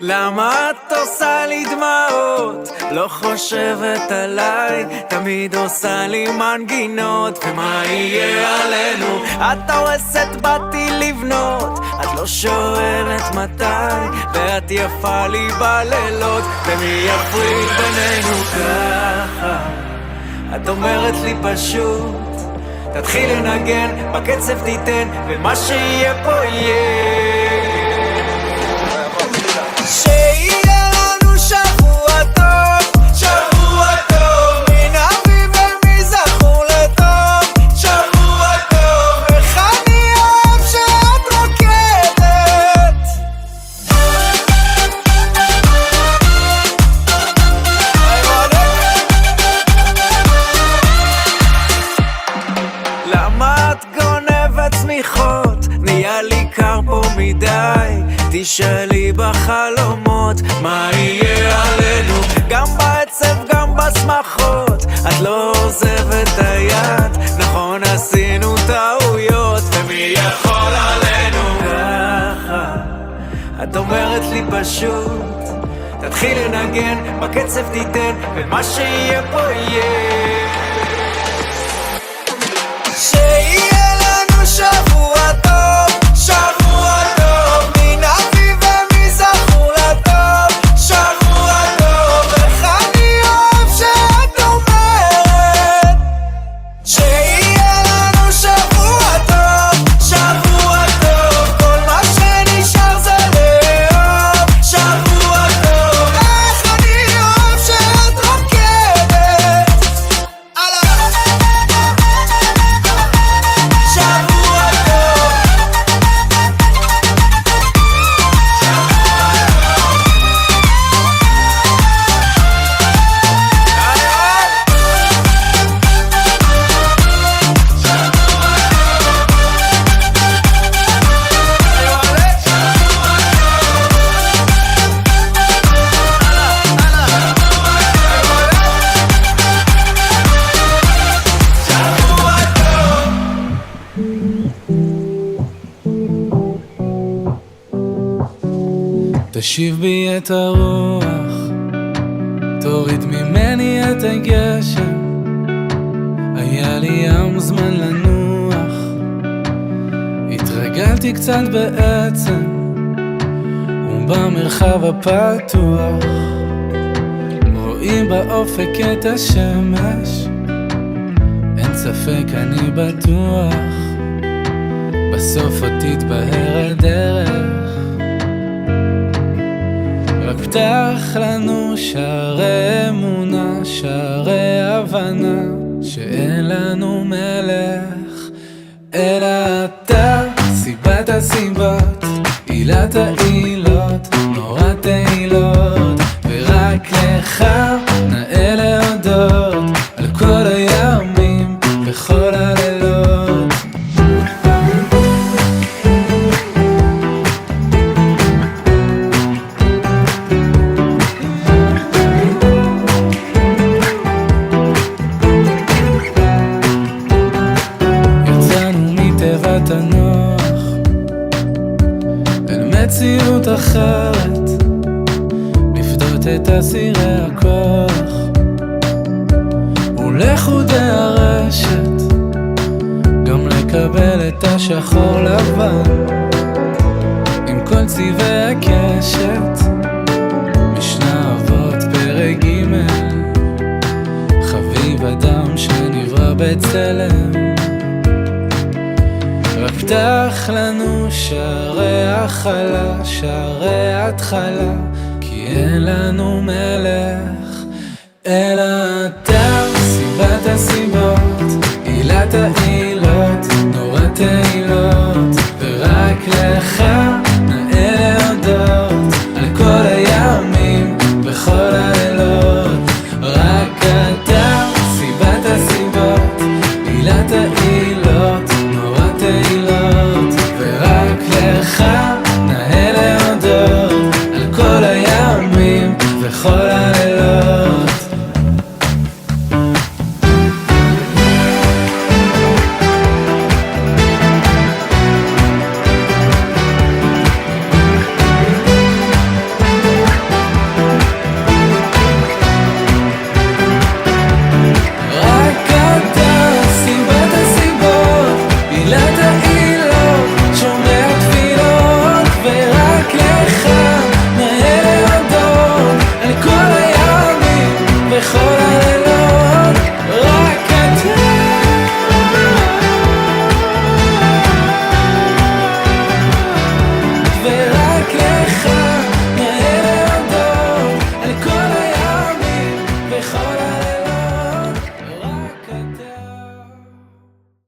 למה את עושה לי דמעות? לא חושבת עליי, תמיד עושה לי מנגינות. ומה יהיה עלינו? את הורסת, באתי לבנות, את לא שואלת מתי, ואת יפה לי בלילות, ומי יפריד בינינו ככה? את אומרת לי פשוט, תתחיל לנגן, בקצב תיתן, ומה שיהיה פה יהיה. שיהיה לנו שבוע טוב, שבוע טוב, מן אביב ומזכור לטוב, שבוע טוב, איך אני אוהב שאת רוקדת. למה את גונבת צמיחות? נהיה לי קר פה מדי, תשאלי בחלומות מה יהיה עלינו, גם בעצב גם בשמחות. את לא עוזבת את היד, נכון עשינו טעויות, ומי יכול עלינו ככה? את אומרת לי פשוט, תתחיל לנגן, בקצב תיתן, ומה שיהיה פה יהיה. שיהיה לנו שבוע טוב, שבוע טוב, מן אביב ומזכור לטוב, שבוע טוב, איך אני אוהב שאת אומרת. שיהיה לנו שבוע טוב, שבוע טוב, כל מה שנשאר זה לאהוב, שבוע טוב, איך אני אוהב שאת רוקדת. תשיב בי את הרוח, תוריד ממני את הגשם. היה לי ים זמן לנוח, התרגלתי קצת בעצם, ובמרחב הפתוח רואים באופק את השמש. אין ספק אני בטוח, בסוף עוד תתבהר הדרך. רק פתח לנו שערי אמונה, שערי הבנה, שאין לנו מלך אלא אתה. סיבת הסיבות, עילת העילות, נורא תהילות, ורק לך נאה להודות על כל הימים וכל הלילות. הנוח אל מציאות אחרת, לפדות את אסירי הכוח ולחודי הרשת, גם לקבל את השחור לבן עם כל צבעי הקשת. משנה אבות פרק ג', חביב אדם שנברא בצלם. רק פתח לנו שערי החלה, שערי התחלה, כי אין לנו מלך אלא אתה. סיבת הסיבות, עילת העילות,